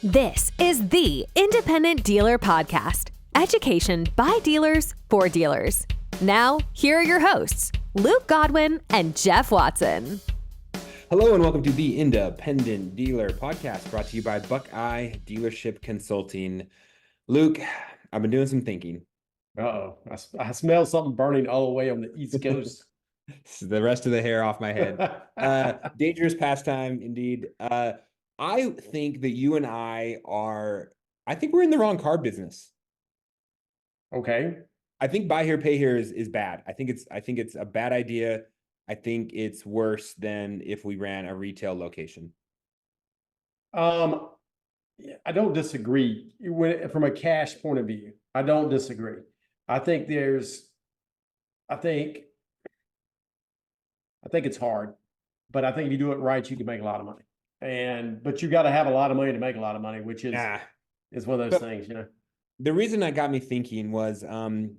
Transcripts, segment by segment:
This is the Independent Dealer Podcast. Education by dealers for dealers. Now, here are your hosts, Luke Godwin and Jeff Watson. Hello and welcome to the Independent Dealer Podcast, brought to you by Buckeye Dealership Consulting. Luke, I've been doing some thinking. Uh-oh. I smell something burning all the way on the East Coast. The rest of the hair off my head. Dangerous pastime, indeed. I think that you and I think we're in the wrong car business. Okay. I think buy here, pay here is bad. I think it's a bad idea. I think it's worse than if we ran a retail location. I don't disagree. From a cash point of view, I don't disagree. I think it's hard, but I think if you do it right, you can make a lot of money. But you got to have a lot of money to make a lot of money, which is one of those things, you know. The reason that got me thinking was I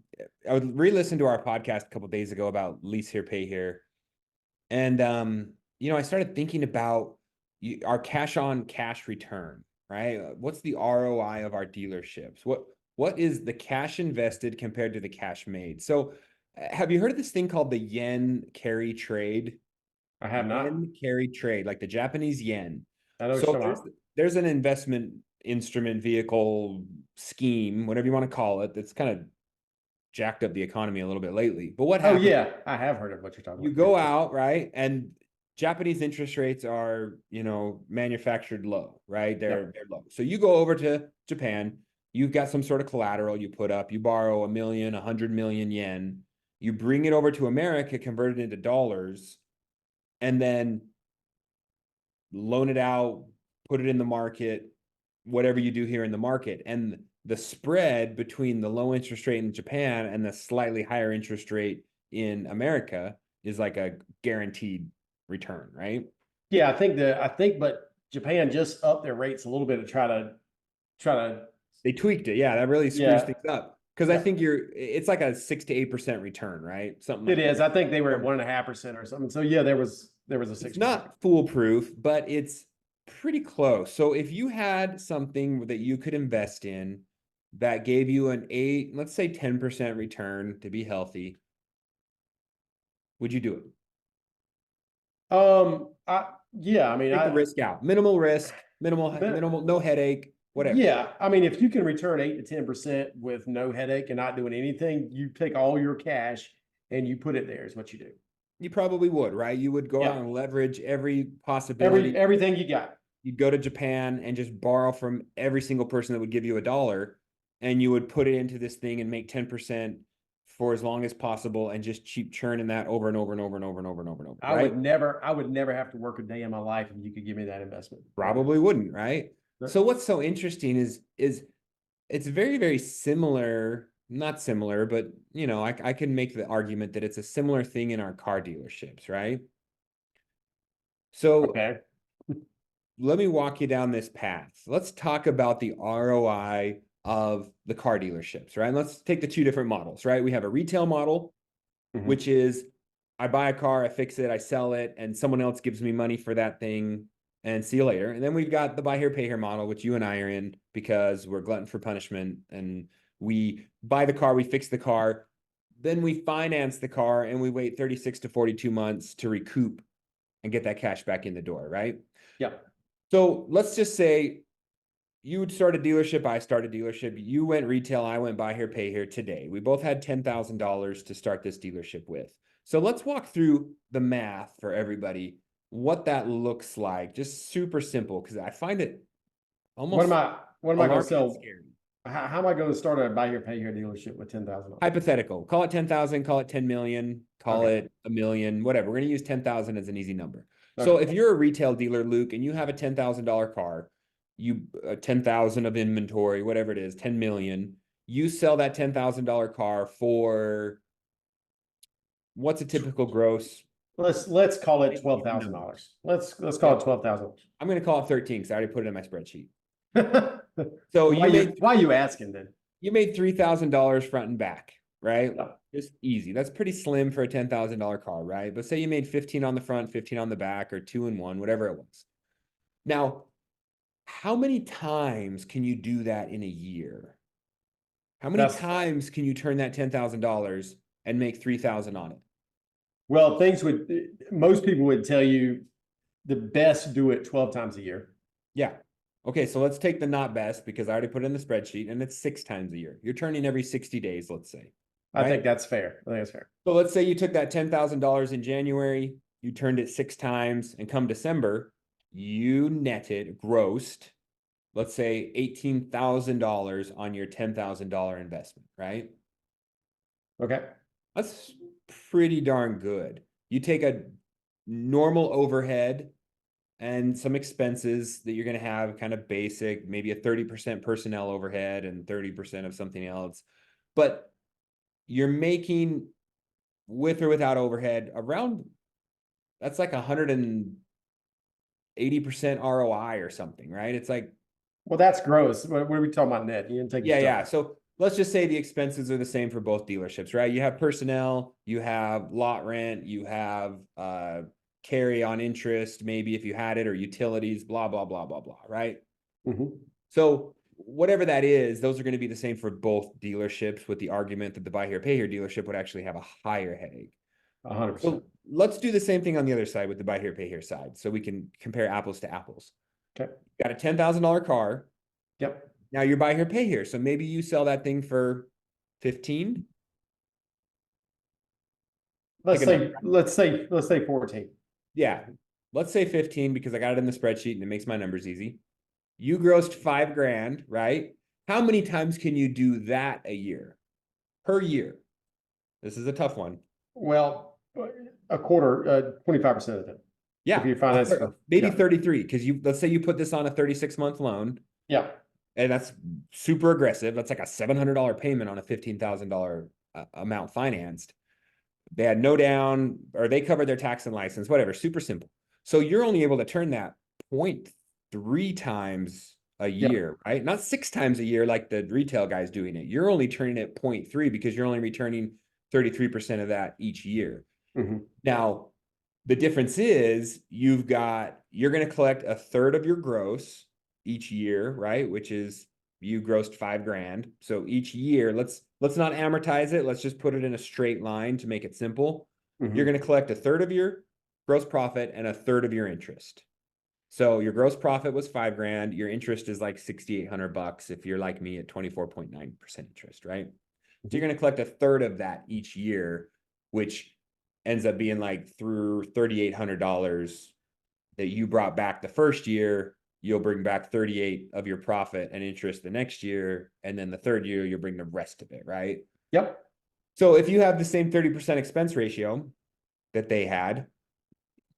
would re-listen to our podcast a couple of days ago about lease here, pay here. And I started thinking about our cash on cash return, right? What's the ROI of our dealerships? What is the cash invested compared to the cash made? So have you heard of this thing called the yen carry trade? I have not. Yen carry trade, like the Japanese yen. So there's an investment instrument, vehicle, scheme, whatever you want to call it, that's kind of jacked up the economy a little bit lately. But what happens? Oh yeah, I have heard of what you're talking about. You go out, right? And Japanese interest rates are, manufactured low, right? They're low. So you go over to Japan, you've got some sort of collateral you put up, you borrow 100 million yen, you bring it over to America, convert it into dollars, and then loan it out, put it in the market, whatever you do here in the market. And the spread between the low interest rate in Japan and the slightly higher interest rate in America is like a guaranteed return, right? Yeah, but Japan just upped their rates a little bit to try to. They tweaked it. Yeah, that really screws things up. Because I think it's like a 6 to 8% return, right? Something like it is. I think they were at 1.5% or something. So yeah, there was a 6%. It's not foolproof, but it's pretty close. So if you had something that you could invest in that gave you let's say 10% return to be healthy, would you do it? Take the risk out. Minimal risk, minimal, no headache. Whatever. Yeah, I mean, if you can return 8 to 10% with no headache and not doing anything, you take all your cash and you put it there is what you do. You probably would, right? You would go out and leverage every possibility. Everything you got. You'd go to Japan and just borrow from every single person that would give you $1, and you would put it into this thing and make 10% for as long as possible and just keep churning that over and over and over and over and over and over and over. I would never have to work a day in my life if you could give me that investment. Probably wouldn't, right? So what's so interesting is it's very, very similar, not similar, but I can make the argument that it's a similar thing in our car dealerships, right? So let me walk you down this path. Let's talk about the ROI of the car dealerships, right? And let's take the two different models, right? We have a retail model, which is I buy a car, I fix it, I sell it, and someone else gives me money for that thing. And see you later. And then we've got the buy here, pay here model, which you and I are in because we're glutton for punishment. And we buy the car, we fix the car, then we finance the car and we wait 36 to 42 months to recoup and get that cash back in the door, right? Yeah. So let's just say you would start a dealership, I start a dealership, you went retail, I went buy here, pay here today. We both had $10,000 to start this dealership with. So let's walk through the math for everybody. What that looks like, just super simple, because I find it almost. What am I going to sell? Scary. How am I going to start a buy here, pay here dealership with $10,000? Hypothetical. Call it 10,000. Call it 10 million. Call it a million. Whatever. We're going to use 10,000 as an easy number. Okay. So if you're a retail dealer, Luke, and you have a $10,000 car, 10,000 of inventory, whatever it is, 10 million. You sell that $10,000 car for what's a typical gross? Let's call it $12,000. Let's call it $12,000. I'm going to call it 13 because I already put it in my spreadsheet. So why are you asking then? You made $3,000 front and back, right? Yeah. Just easy. That's pretty slim for a $10,000 car, right? But say you made 15 on the front, 15 on the back, or 2 and 1, whatever it was. Now, how many times can you do that in a year? How many times can you turn that $10,000 and make 3,000 on it? Well, most people would tell you the best do it 12 times a year. Yeah. Okay, so let's take the not best, because I already put it in the spreadsheet, and it's 6 times a year. You're turning every 60 days, let's say. Right? I think that's fair. I think that's fair. So let's say you took that $10,000 in January, you turned it 6 times, and come December, you grossed, let's say $18,000 on your $10,000 investment, right? Okay. That's pretty darn good. You take a normal overhead and some expenses that you're going to have, kind of basic, maybe a 30% personnel overhead and 30% of something else. But you're making, with or without overhead, around, that's like 180% ROI or something, right? It's like, well, that's gross. What are we talking about net? You didn't take yeah. So let's just say the expenses are the same for both dealerships, right? You have personnel, you have lot rent, you have carry on interest, maybe if you had it, or utilities, blah, blah, blah, blah, blah, right? So whatever that is, those are going to be the same for both dealerships, with the argument that the buy here, pay here dealership would actually have a higher headache. 100%. So let's do the same thing on the other side with the buy here, pay here side, so we can compare apples to apples. Okay. Got a $10,000 car. Yep. Now you're buy here, pay here. So maybe you sell that thing for 15. Let's say 14. Yeah. Let's say 15, because I got it in the spreadsheet and it makes my numbers easy. You grossed $5,000, right? How many times can you do that a year? Per year? This is a tough one. Well, a quarter, 25% of the time. Yeah. If you finance, maybe 33, because let's say you put this on a 36-month loan. Yeah. And that's super aggressive. That's like a $700 payment on a $15,000 amount financed. They had no down, or they covered their tax and license, whatever, super simple. So you're only able to turn that 0.3 times a year, right? Not 6 times a year like the retail guy's doing it. You're only turning it 0.3, because you're only returning 33% of that each year. Now, the difference is you're going to collect a third of your gross each year, right? Which is, you grossed $5,000. So each year, let's not amortize it. Let's just put it in a straight line to make it simple. You're going to collect a third of your gross profit and a third of your interest. So your gross profit was $5,000. Your interest is like $6,800 if you're like me at 24.9% interest, right? So you're going to collect a third of that each year, which ends up being like through $3,800 that you brought back the first year. You'll bring back 38 of your profit and interest the next year. And then the third year, you'll bring the rest of it, right? Yep. So if you have the same 30% expense ratio that they had,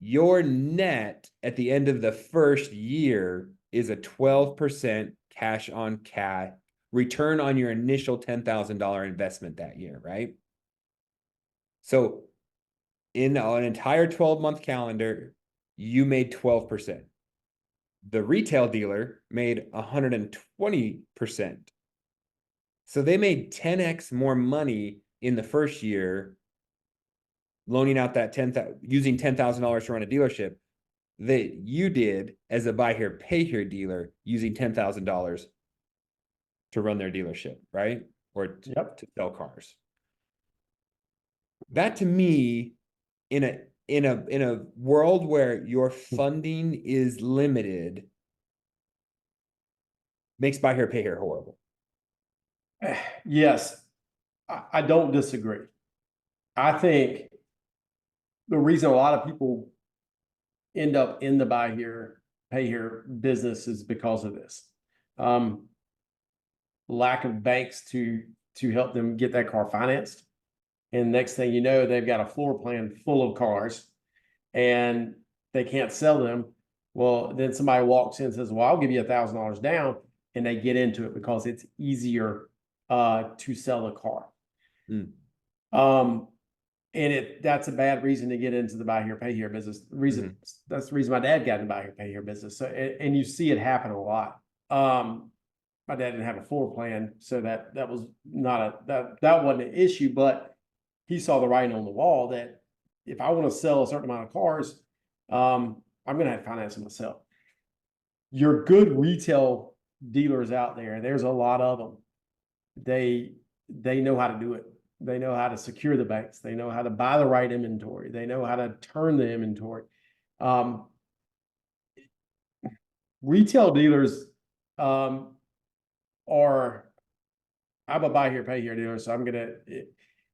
your net at the end of the first year is a 12% cash on cash return on your initial $10,000 investment that year, right? So in an entire 12-month calendar, you made 12%. The retail dealer made 120%. So they made 10x more money in the first year loaning out that using $10,000 to run a dealership that you did as a buy here, pay here dealer using $10,000 to run their dealership, right? Or to sell cars. That, to me, in a world where your funding is limited, makes buy here, pay here horrible. Yes, I don't disagree. I think the reason a lot of people end up in the buy here, pay here business is because of this. Lack of banks to help them get that car financed. And next thing you know, they've got a floor plan full of cars and they can't sell them. Well, then somebody walks in and says, well, I'll give you $1,000 down. And they get into it because it's easier to sell a car. And that's a bad reason to get into the buy here, pay here business. That's the reason my dad got into buy here, pay here business. So, and you see it happen a lot. My dad didn't have a floor plan, so that was not that wasn't an issue, but he saw the writing on the wall that if I want to sell a certain amount of cars, I'm going to have to finance them myself. your good retail dealers out there, there's a lot of them. They know how to do it. They know how to secure the banks. They know how to buy the right inventory. They know how to turn the inventory. Retail dealers are, I'm a buy here, pay here dealer, so I'm gonna.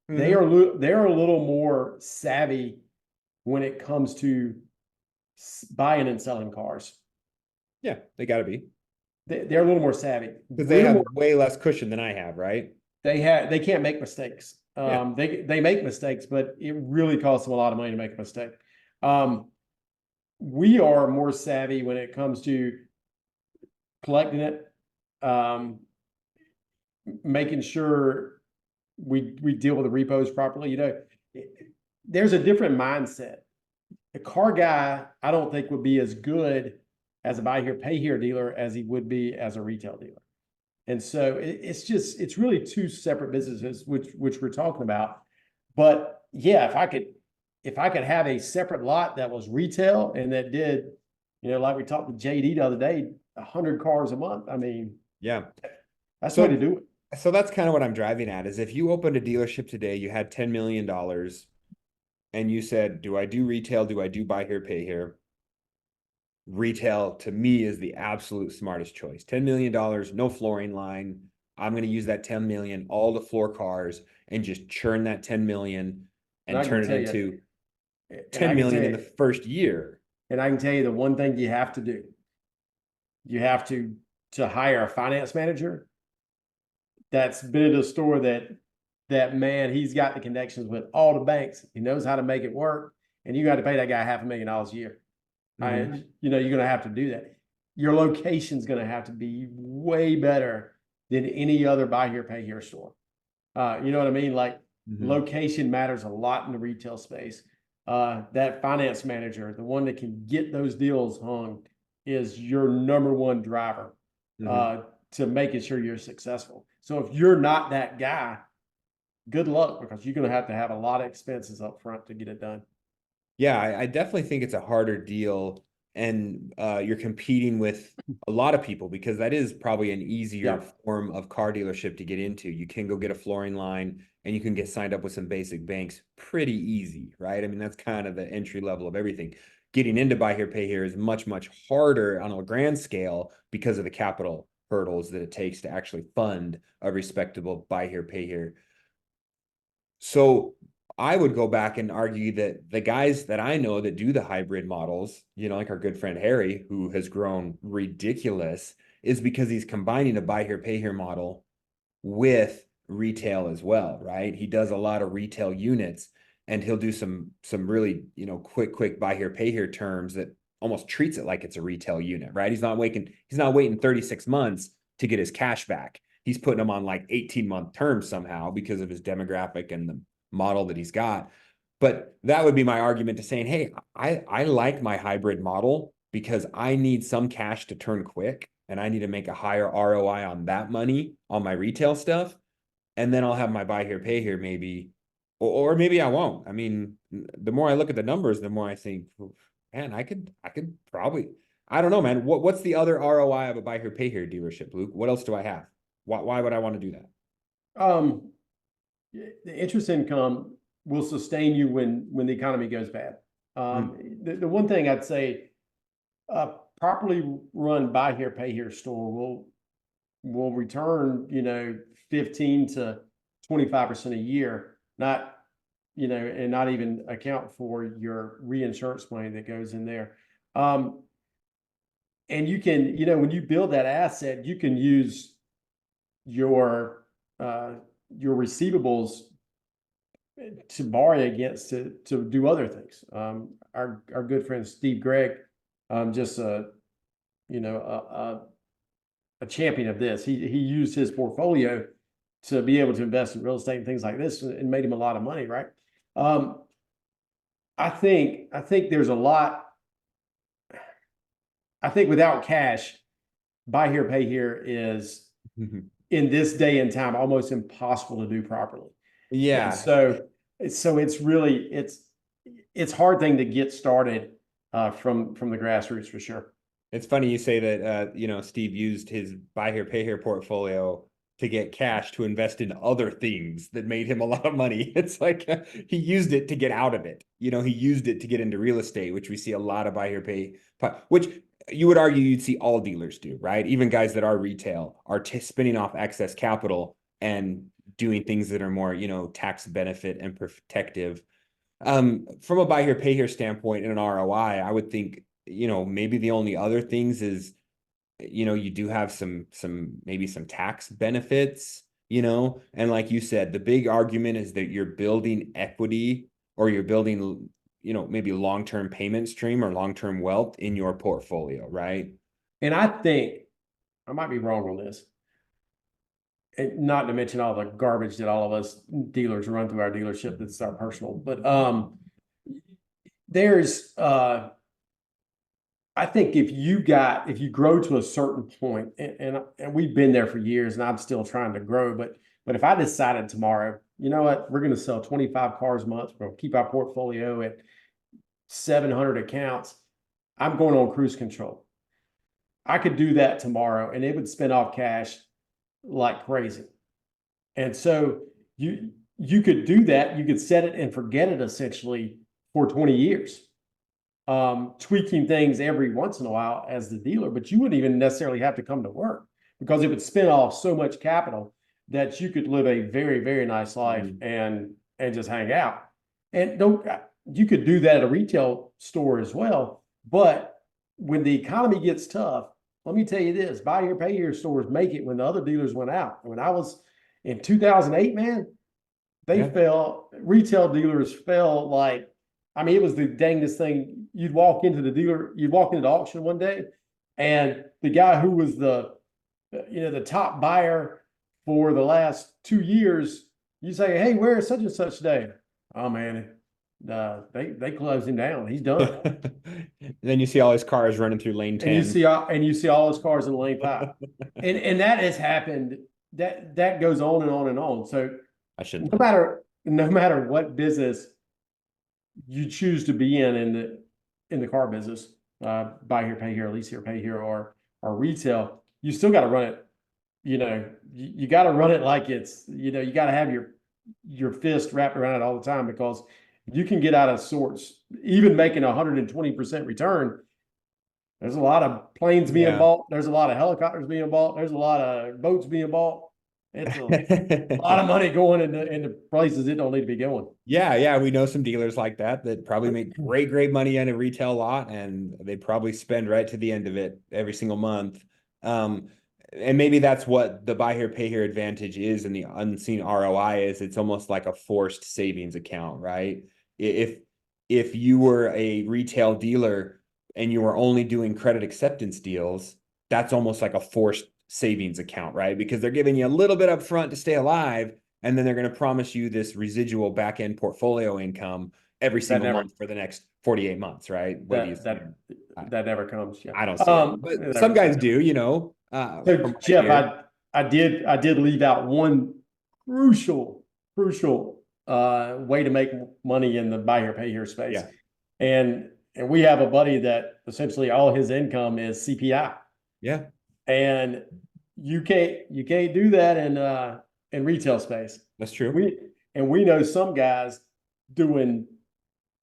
They're a little more savvy when it comes to buying and selling cars. Yeah, they got to be. They're a little more savvy Because they have way less cushion than I have, right? They can't make mistakes. Yeah. They make mistakes, but it really costs them a lot of money to make a mistake. We are more savvy when it comes to collecting it, making sure we deal with the repos properly. You know, there's a different mindset. A car guy, I don't think, would be as good as a buy here, pay here dealer as he would be as a retail dealer. And so it's really two separate businesses, which we're talking about. But yeah, if I could have a separate lot that was retail and that did, you know, like we talked with JD the other day, 100 cars a month. I mean, yeah, that's the way to do it. So that's kind of what I'm driving at, is if you opened a dealership today, you had $10 million and you said, do I do retail? Do I do buy here, pay here? Retail to me is the absolute smartest choice. $10 million, no flooring line. I'm going to use that 10 million, all the floor cars, and just churn that 10 million and turn it into 10 million in the first year. And I can tell you the one thing you have to do. You have to hire a finance manager that's been at a store that man, he's got the connections with all the banks. He knows how to make it work. And you got to pay that guy $500,000 a year. You know, you're going to have to do that. Your location's going to have to be way better than any other buy here, pay here store. You know what I mean? Like location matters a lot in the retail space. That finance manager, the one that can get those deals hung, is your number one driver to making sure you're successful. So if you're not that guy, good luck, because you're going to have a lot of expenses up front to get it done. Yeah, I definitely think it's a harder deal, and you're competing with a lot of people, because that is probably an easier form of car dealership to get into. You can go get a flooring line and you can get signed up with some basic banks pretty easy, right? I mean, that's kind of the entry level of everything. Getting into buy here, pay here is much, much harder on a grand scale because of the capital hurdles that it takes to actually fund a respectable buy here, pay here. So I would go back and argue that the guys that I know that do the hybrid models, you know, like our good friend Harry, who has grown ridiculous, is because he's combining a buy here, pay here model with retail as well, right? He does a lot of retail units, and he'll do some really, you know, quick buy here, pay here terms that almost treats it like it's a retail unit, right? He's not waiting 36 months to get his cash back. He's putting them on like 18-month terms somehow because of his demographic and the model that he's got. But that would be my argument to saying, hey, I like my hybrid model because I need some cash to turn quick, and I need to make a higher ROI on that money on my retail stuff. And then I'll have my buy here, pay here maybe, or maybe I won't. I mean, the more I look at the numbers, the more I think, man, I could probably, I don't know, man. What's the other ROI of a buy here, pay here dealership, Luke? What else do I have? Why would I want to do that? The interest income will sustain you when the economy goes bad. The one thing I'd say, properly run buy here, pay here store will return, you know, 15 to 25% a year, not, you know, and not even account for your reinsurance money that goes in there. And you can, you know, when you build that asset, you can use your receivables to borrow against to do other things. Our good friend Steve Gregg, just you know, a champion of this. He used his portfolio to be able to invest in real estate and things like this, and made him a lot of money, right? I think there's a lot. I think without cash, buy here, pay here is in this day and time almost impossible to do properly. Yeah. And so it's really it's hard thing to get started from the grassroots for sure. It's funny you say that, Steve used his buy here, pay here portfolio to get cash to invest in other things that made him a lot of money. It's like he used it to get out of it. He used it to get into real estate, which we see a lot of buy here, which you would argue you'd see all dealers do, right? Even guys that are retail are spinning off excess capital and doing things that are more, tax benefit and protective. From a buy here, pay here standpoint and an ROI, I would think, maybe the only other things is, you do have maybe some tax benefits, and like you said, the big argument is that you're building equity or you're building, maybe long-term payment stream or long-term wealth in your portfolio, right? And I think I might be wrong on this. And not to mention all the garbage that all of us dealers run through our dealership that's our personal, but there's I think if you grow to a certain point, and we've been there for years, and I'm still trying to grow, but if I decided tomorrow, you know what, we're going to sell 25 cars a month, we're going to keep our portfolio at 700 accounts, I'm going on cruise control. I could do that tomorrow, and it would spin off cash like crazy. And so you could do that. You could set it and forget it essentially for 20 years. Tweaking things every once in a while as the dealer, but you wouldn't even necessarily have to come to work because it would spin off so much capital that you could live a very, very nice life and just hang out. And you could do that at a retail store as well. But when the economy gets tough, let me tell you this, buy here, pay here stores make it when the other dealers went out. When I was in 2008, man, they fell, retail dealers fell like, I mean, it was the dangest thing. You'd walk into the auction one day, and the guy who was the top buyer for the last 2 years, you say, hey, where is such and such day? Oh man, they closed him down. He's done. Then you see all his cars running through lane 10. And you see all his cars in lane 5. and that has happened. That goes on and on and on. So no matter what business you choose to be in the car business, buy here, pay here, lease here, pay here, or retail, you still got to run it. You got to run it like it's, you got to have your fist wrapped around it all the time, because you can get out of sorts, even making 120% return. There's a lot of planes being bought. There's a lot of helicopters being bought. There's a lot of boats being bought. It's a lot of money going into places it don't need to be going. Yeah. We know some dealers like that probably make great money in a retail lot, and they probably spend right to the end of it every single month. And maybe that's what the buy here, pay here advantage is, and the unseen ROI is. It's almost like a forced savings account, right? If you were a retail dealer and you were only doing credit acceptance deals, that's almost like a forced savings account, right? Because they're giving you a little bit up front to stay alive, and then they're going to promise you this residual back end portfolio income every single month for the next 48 months, right? That never comes. Yeah. I don't see it, but some guys do, So Jeff, I did leave out one crucial way to make money in the buy here, pay here space. Yeah. And we have a buddy that essentially all his income is CPI. Yeah. And you can't do that in retail space. That's true. We know some guys doing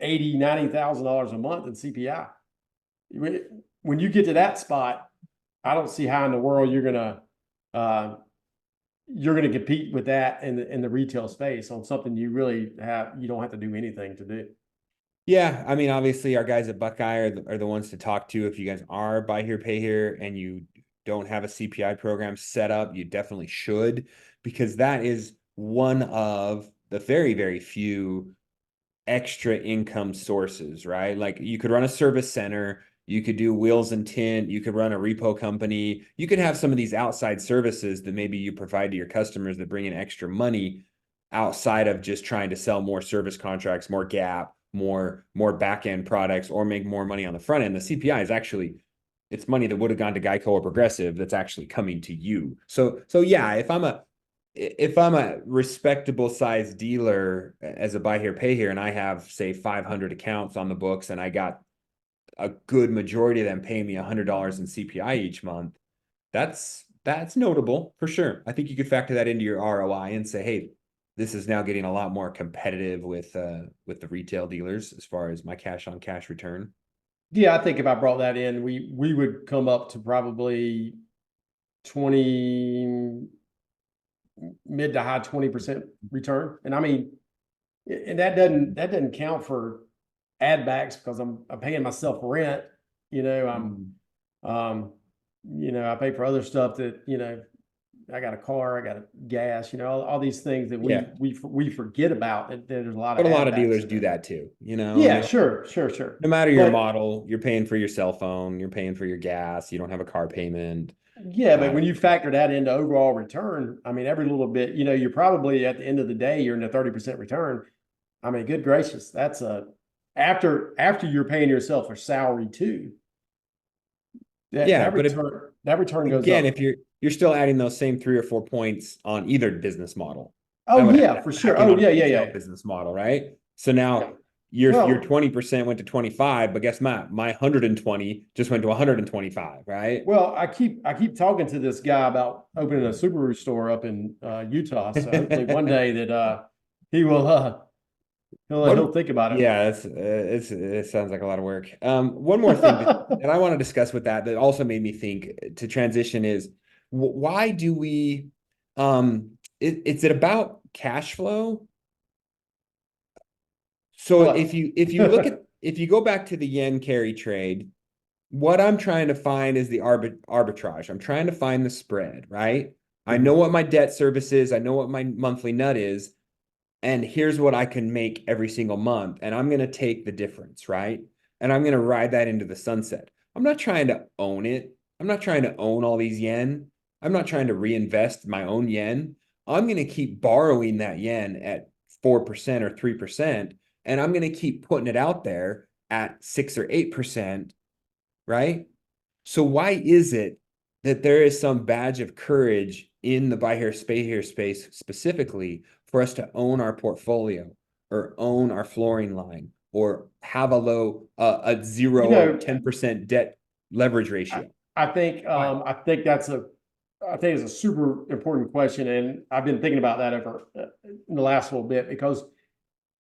$80,000-$90,000 a month in CPI. When you get to that spot, I don't see how in the world you're gonna compete with that in the retail space on something you don't have to do anything to do. Yeah, I mean, obviously, our guys at Buckeye are the ones to talk to. If you guys are buy here, pay here, and you don't have a CPI program set up, you definitely should, because that is one of the very, very few extra income sources, right? Like, you could run a service center, you could do wheels and tint, you could run a repo company, you could have some of these outside services that maybe you provide to your customers that bring in extra money outside of just trying to sell more service contracts, more gap, more back end products, or make more money on the front end. The CPI is actually, it's money that would have gone to Geico or Progressive that's actually coming to you. So yeah, if I'm a respectable size dealer as a buy here, pay here, and I have, say, 500 accounts on the books, and I got a good majority of them paying me $100 in CPI each month, that's notable for sure. I think you could factor that into your ROI and say, hey, this is now getting a lot more competitive with the retail dealers as far as my cash on cash return. Yeah, I think if I brought that in, we would come up to probably 20, mid to high 20% return. And I mean, and that doesn't count for add backs because I'm paying myself rent. You know, I pay for other stuff that, I got a car, I got a gas, all these things that we forget about. And there's a lot of, but a lot of dealers do that too, Yeah, sure. No matter your model, you're paying for your cell phone, you're paying for your gas, you don't have a car payment. Yeah, but when you factor that into overall return, I mean, every little bit, you're probably at the end of the day, you're in a 30% return. I mean, good gracious, that's after you're paying yourself a salary too. That return goes again, up. if you're still adding those same 3 or 4 points on either business model. Oh yeah, for sure. Oh yeah. Business model, right? So now your 20% went to 25, but guess what? My 120 just went to 125, right? Well, I keep talking to this guy about opening a Subaru store up in Utah. So hopefully one day that he will he'll think about it. Yeah, it sounds like a lot of work. One more thing that I want to discuss with that also made me think to transition is why do we is it about cash flow? So if you look at if you go back to the yen carry trade, what I'm trying to find is the arbitrage. I'm trying to find the spread, right? I know what my debt service is, I know what my monthly nut is, and here's what I can make every single month, and I'm going to take the difference, right? And I'm going to ride that into the sunset. I'm not trying to own it. I'm not trying to own all these yen. I'm not trying to reinvest my own yen. I'm going to keep borrowing that yen at 4% or 3%, and I'm going to keep putting it out there at 6 or 8%, right? So why is it that there is some badge of courage in the buy here, pay here space specifically for us to own our portfolio or own our flooring line or have a low, a 0 or 10% debt leverage ratio? I think it's a super important question. And I've been thinking about that over in the last little bit because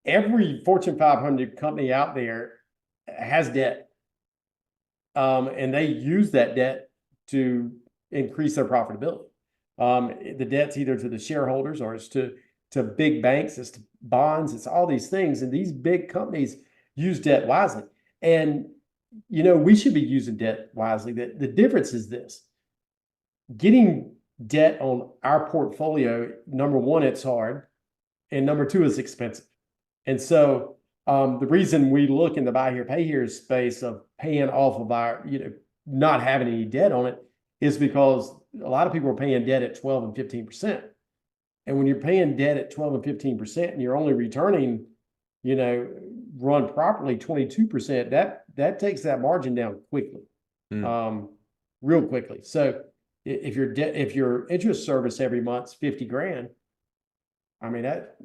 every Fortune 500 company out there has debt. And they use that debt to increase their profitability. The debt's either to the shareholders or it's to big banks, it's to bonds, it's all these things. And these big companies use debt wisely. And, we should be using debt wisely. The difference is this: getting debt on our portfolio, number one, it's hard. And number two, it's expensive. And so the reason we look in the buy here, pay here space of paying off of our, not having any debt on it is because a lot of people are paying debt at 12 and 15%. And when you're paying debt at 12 and 15% and you're only returning, run properly 22%, that takes that margin down quickly, real quickly. So if your interest service every month's 50 grand, I mean, that,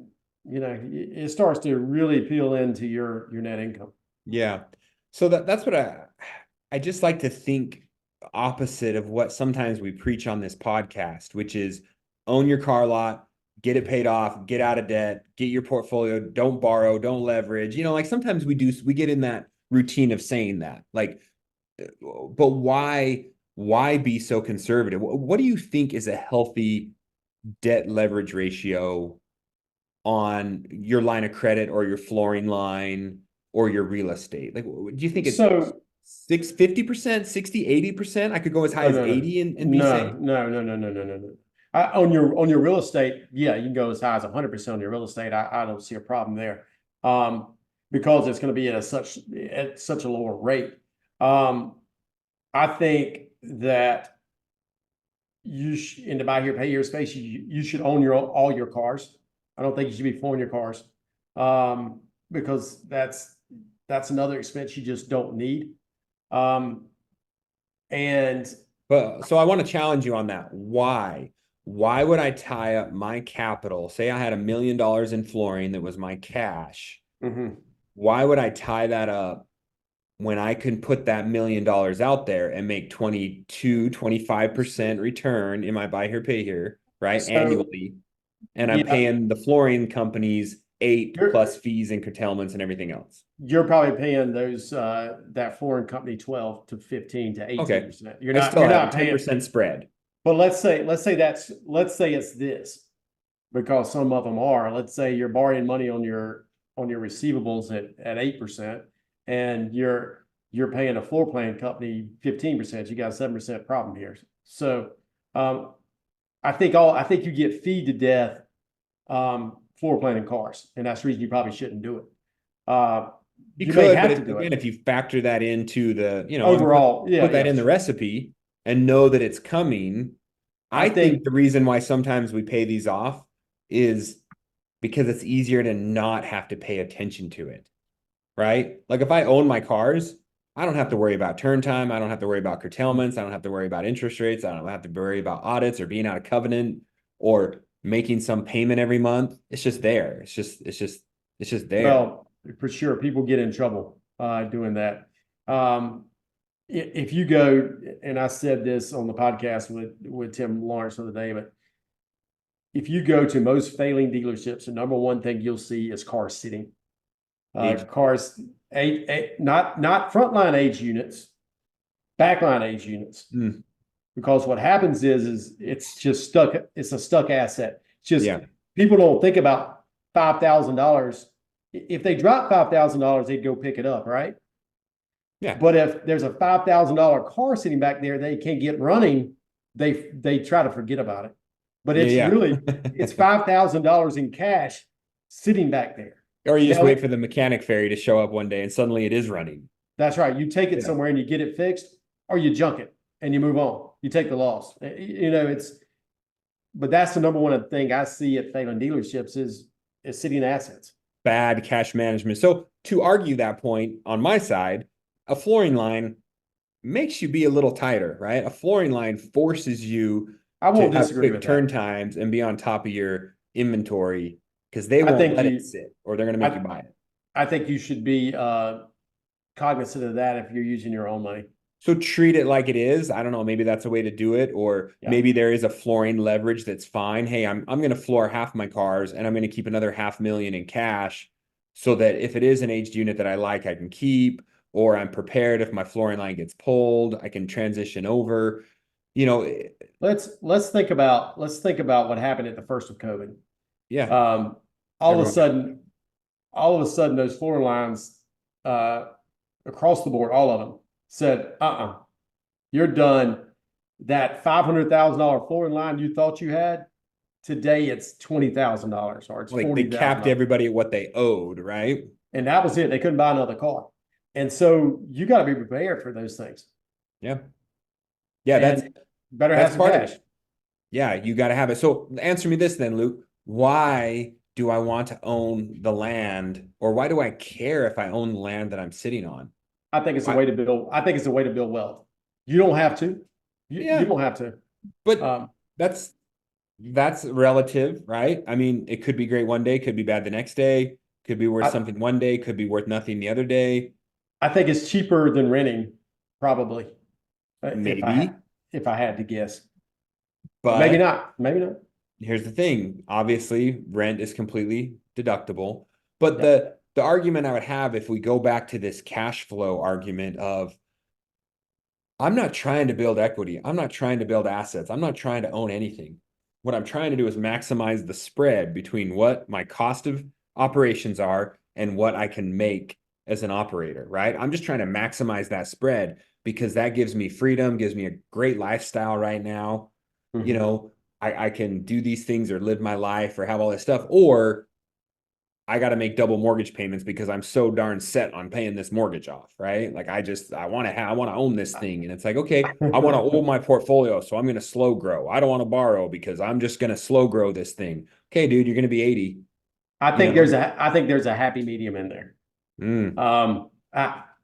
it starts to really peel into your net income. Yeah. So that's what I just like to think opposite of what sometimes we preach on this podcast, which is own your car lot, get it paid off, get out of debt, get your portfolio, don't borrow, don't leverage. Like sometimes we get in that routine of saying that, like, but why be so conservative? What do you think is a healthy debt leverage ratio on your line of credit or your flooring line or your real estate? Like, do you think it's 50%, 60, 80%? I could go as high as 80 and be safe. No. On your real estate, yeah, you can go as high as 100% on your real estate. I don't see a problem there, because it's going to be at such a lower rate. I think that in the buy here, pay here space, you should own all your cars. I don't think you should be flooring your cars, because that's another expense you just don't need. So I want to challenge you on that. Why would I tie up my capital? Say I had $1 million in flooring that was my cash. Mm-hmm. Why would I tie that up when I can put that $1 million out there and make 25% return in my buy here, pay here, right? So, Annually. And I'm yeah, paying the flooring companies 8 you're, plus fees and curtailments and everything else. you're probably paying those, that flooring company 12 to 15 to 18%. You're I not, still you're have not a 10% paying, spread. but let's say it's this, because some of them are. Let's say you're borrowing money on your receivables at 8%, and you're paying a floor plan company 15%. You got a 7% problem here. So I think you get feed to death floor planning cars, and that's the reason you probably shouldn't do it. You may could, have but to do again, it if you factor that into the, overall. put that in the recipe and know that it's coming. I think the reason why sometimes we pay these off is because it's easier to not have to pay attention to it, right? Like if I own my cars, I don't have to worry about turn time. I don't have to worry about curtailments. I don't have to worry about interest rates. I don't have to worry about audits or being out of covenant or making some payment every month. It's just there. It's just there. Well, for sure, people get in trouble doing that. If you go, and I said this on the podcast with Tim Lawrence the other day, but if you go to most failing dealerships, the number one thing you'll see is cars sitting. Cars, not frontline age units, backline age units. Because what happens is it's just stuck. It's a stuck asset. It's just people don't think about $5,000. If they drop $5,000, they'd go pick it up, right? Yeah. But if there's a $5,000 car sitting back there, they can't get running. They try to forget about it. But it's really it's $5,000 in cash sitting back there. Or you just wait for the mechanic ferry to show up one day and suddenly it is running. That's right. You take it somewhere and you get it fixed, or you junk it and you move on. You take the loss. But that's the number one thing I see at failing dealerships is sitting assets. Bad cash management. So to argue that point on my side, a flooring line makes you be a little tighter, right? A flooring line forces you to have quick turn times and be on top of your inventory because they won't let it sit or they're going to make you buy it. I think you should be cognizant of that if you're using your own money. So treat it like it is. I don't know. Maybe that's a way to do it. Or maybe there is a flooring leverage that's fine. Hey, I'm going to floor half my cars and I'm going to keep another $500,000 in cash so that if it is an aged unit that I like, I can keep, or I'm prepared if my flooring line gets pulled, I can transition over. Let's think about what happened at the first of COVID. Yeah. All of a sudden, those floor lines across the board, all of them said, you're done. That $500,000 flooring line you thought you had, today it's $20,000 or it's $40,000. They capped everybody at what they owed, right? And that was it. They couldn't buy another car. And so you got to be prepared for those things. Yeah. Yeah, that's better have some cash. Yeah, you got to have it. So answer me this then, Luke. Why do I want to own the land, or why do I care if I own the land that I'm sitting on? I think it's a way to build. I think it's a way to build wealth. You don't have to. You don't have to. But that's relative, right? I mean, it could be great one day, could be bad the next day, could be worth something one day, could be worth nothing the other day. I think it's cheaper than renting, probably. Maybe. If I had to guess. But maybe not. Maybe not. Here's the thing. Obviously, rent is completely deductible. But the argument I would have if we go back to this cash flow argument of, I'm not trying to build equity. I'm not trying to build assets. I'm not trying to own anything. What I'm trying to do is maximize the spread between what my cost of operations are and what I can make as an operator, right? I'm just trying to maximize that spread because that gives me freedom, gives me a great lifestyle right now. Mm-hmm. I can do these things or live my life or have all this stuff, or I got to make double mortgage payments because I'm so darn set on paying this mortgage off, right? Like I want to own this thing. And it's like, okay, I want to own my portfolio. So I'm going to slow grow. I don't want to borrow because I'm just going to slow grow this thing. Okay, dude, you're going to be 80. I think there's a happy medium in there.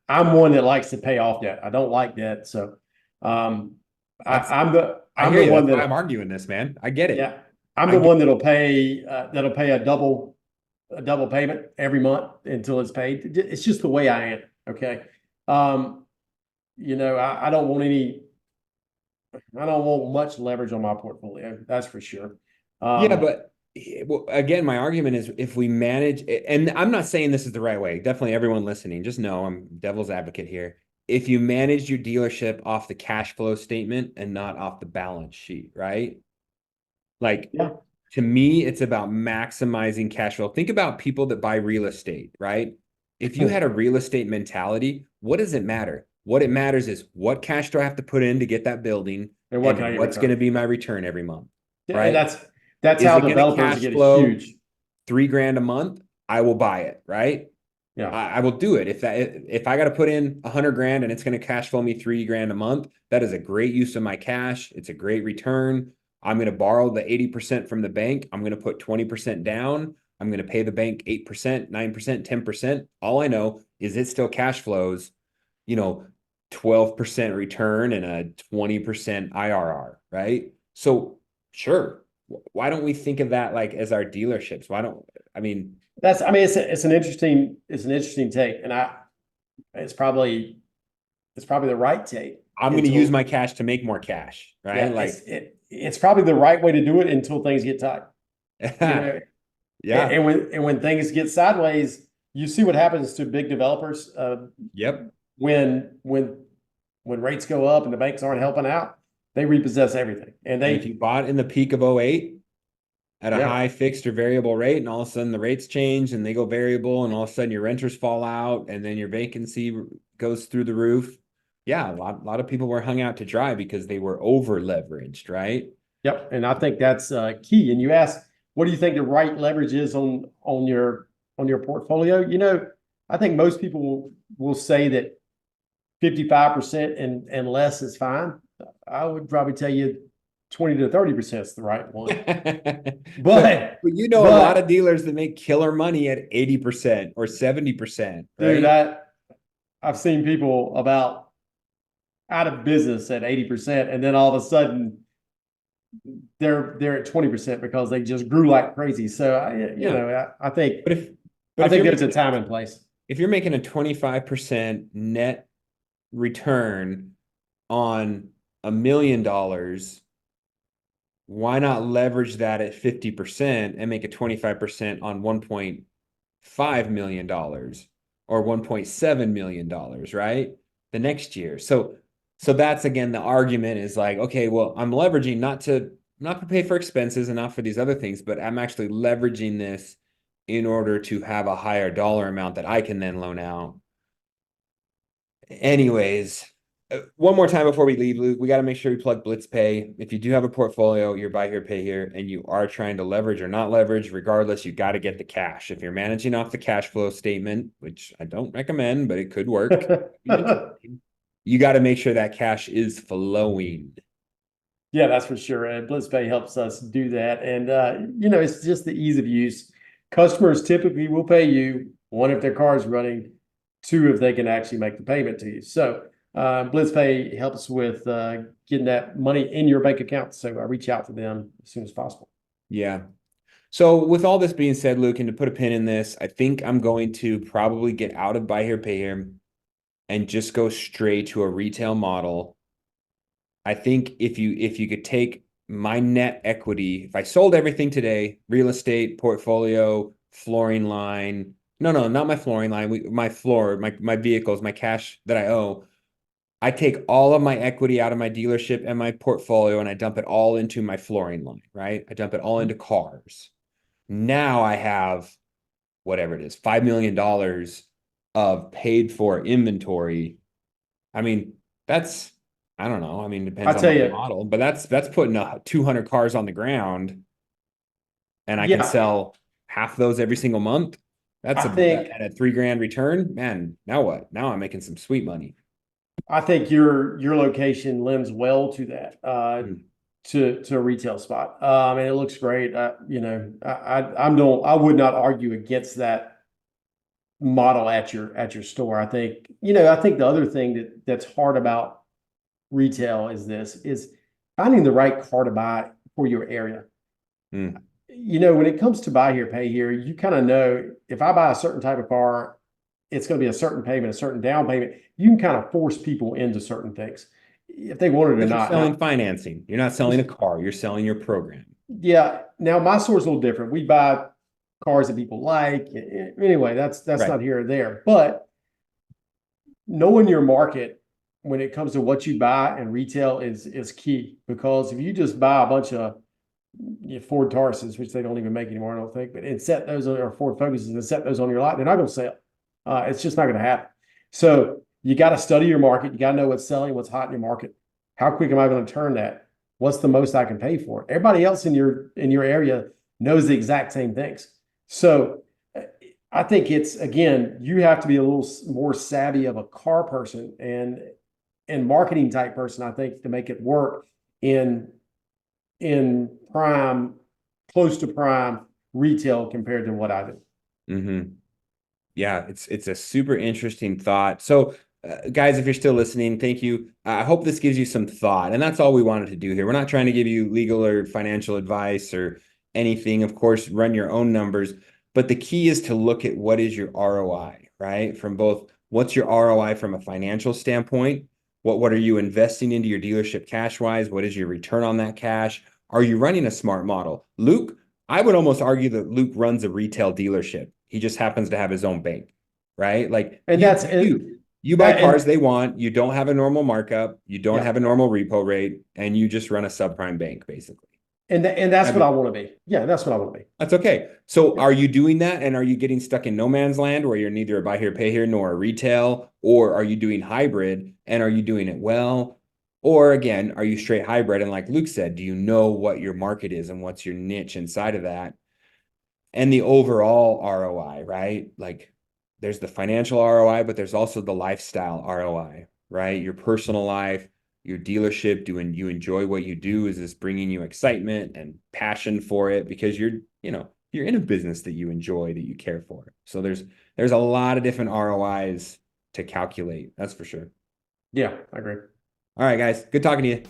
I'm one that likes to pay off debt. I don't like debt. So, I'm the one that I'm arguing this, man. I get it. Yeah. I'm the one that'll pay a double payment every month until it's paid. It's just the way I am. Okay. I don't want much leverage on my portfolio. That's for sure. Yeah, but well, again, my argument is if we manage, and I'm not saying this is the right way. Definitely everyone listening, just know I'm devil's advocate here. If you manage your dealership off the cash flow statement and not off the balance sheet, right? Like, yeah, to me, it's about maximizing cash flow. Think about people that buy real estate, right? If you had a real estate mentality, what does it matter? What it matters is what cash do I have to put in to get that building, and what can I and get what's going return? to be my return every month, Yeah, and right? that's Is how it going to developers cash get a flow huge. $3,000 a month? I will buy it, right? Yeah, I will do it. If I got to put in 100,000 and it's going to cash flow me $3,000 a month, that is a great use of my cash. It's a great return. I'm going to borrow the 80% from the bank. I'm going to put 20% down. I'm going to pay the bank 8%, 9%, 10%. All I know is it still cash flows, 12% return and a 20% IRR, right? So sure. Why don't we think of that like as our dealerships? it's an interesting take, and it's probably the right take I'm going to use my cash to make more cash, right? it's probably the right way to do it until things get tight. Yeah. And when things get sideways, you see what happens to big developers. Yep. When rates go up and the banks aren't helping out, they repossess everything. And if you bought in the peak of 08 at a high fixed or variable rate, and all of a sudden the rates change and they go variable, and all of a sudden your renters fall out, and then your vacancy goes through the roof. Yeah, a lot of people were hung out to dry because they were over leveraged, right? Yep, and I think that's key. And you asked, what do you think the right leverage is on your portfolio? I think most people will say that 55% and less is fine. I would probably tell you 20 to 30% is the right one. But a lot of dealers that make killer money at 80% or 70%. Right? Dude, I've seen people about out of business at 80%, and then all of a sudden they're at 20% because they just grew like crazy. So I think there's a time and place. If you're making a 25% net return on $1 million, why not leverage that at 50% and make a 25% on $1.5 million or $1.7 million, right? The next year. So that's, again, the argument is like, okay, well, I'm leveraging not to pay for expenses and not for these other things, but I'm actually leveraging this in order to have a higher dollar amount that I can then loan out. Anyways, one more time before we leave, Luke, we got to make sure we plug Blytzpay. If you do have a portfolio, you're buy here, pay here, and you are trying to leverage or not leverage, regardless, you got to get the cash. If you're managing off the cash flow statement, which I don't recommend, but it could work, you got to make sure that cash is flowing. Yeah, that's for sure. And Blytzpay helps us do that. And, it's just the ease of use. Customers typically will pay you, one, if their car is running, two, if they can actually make the payment to you. So Blytzpay helps with getting that money in your bank account. So I reach out to them as soon as possible. Yeah. So with all this being said, Luke, and to put a pin in this, I think I'm going to probably get out of buy here, pay here and just go straight to a retail model. I think if you could take my net equity, if I sold everything today, real estate, portfolio, flooring line, no, not my flooring line, my floor, my vehicles, my cash that I owe, I take all of my equity out of my dealership and my portfolio and I dump it all into my flooring line, right? I dump it all into cars. Now I have whatever it is, $5 million of paid for inventory. I mean, that's, I don't know. I mean, depends on the model, but that's putting 200 cars on the ground and I can sell half those every single month. That's at a $3,000 return, man. Now what? Now I'm making some sweet money. I think your location lends well to that, to a retail spot. And it looks great. I would not argue against that model at your store. I think the other thing that's hard about retail is finding the right car to buy for your area. When it comes to buy here, pay here, you kind of know if I buy a certain type of car, it's going to be a certain payment, a certain down payment. You can kind of force people into certain things if they wanted it or You're not. selling financing. You're not selling a car. You're selling your program. Yeah. Now my store's a little different. We buy cars that people like. Anyway, that's Right. not here or there. But knowing your market when it comes to what you buy and retail is key, because if you just buy a bunch of Ford Tauruses, which they don't even make anymore, I don't think, but and set those on, or Ford Focuses and set those on your lot, they're not going to sell. It's just not going to happen. So you got to study your market. You got to know what's selling, what's hot in your market. How quick am I going to turn that? What's the most I can pay for it? Everybody else in your area knows the exact same things. So I think it's, again, you have to be a little more savvy of a car person and marketing type person, I think, to make it work in prime, close to prime retail compared to what I do. Mm-hmm. Yeah, it's a super interesting thought. So guys, if you're still listening, thank you. I hope this gives you some thought. And that's all we wanted to do here. We're not trying to give you legal or financial advice or anything. Of course, run your own numbers. But the key is to look at what is your ROI, right? From both what's your ROI from a financial standpoint? What are you investing into your dealership cash-wise? What is your return on that cash? Are you running a smart model? Luke, I would almost argue that Luke runs a retail dealership. He just happens to have his own bank, right? Like, And you buy cars they want. You don't have a normal markup. You don't have a normal repo rate, and you just run a subprime bank, basically. And that's what I want to be. Yeah, that's what I want to be. That's okay. So are you doing that, and are you getting stuck in no man's land where you're neither a buy here, pay here, nor a retail? Or are you doing hybrid, and are you doing it well? Or again, are you straight hybrid? And like Luke said, do you know what your market is and what's your niche inside of that? And the overall ROI, right? Like there's the financial ROI, but there's also the lifestyle ROI, right? Your personal life, your dealership, you enjoy what you do? Is this bringing you excitement and passion for it? Because you're in a business that you enjoy, that you care for. So there's a lot of different ROIs to calculate. That's for sure. Yeah, I agree. All right, guys. Good talking to you.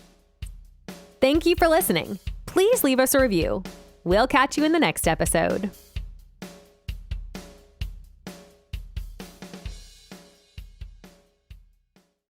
Thank you for listening. Please leave us a review. We'll catch you in the next episode.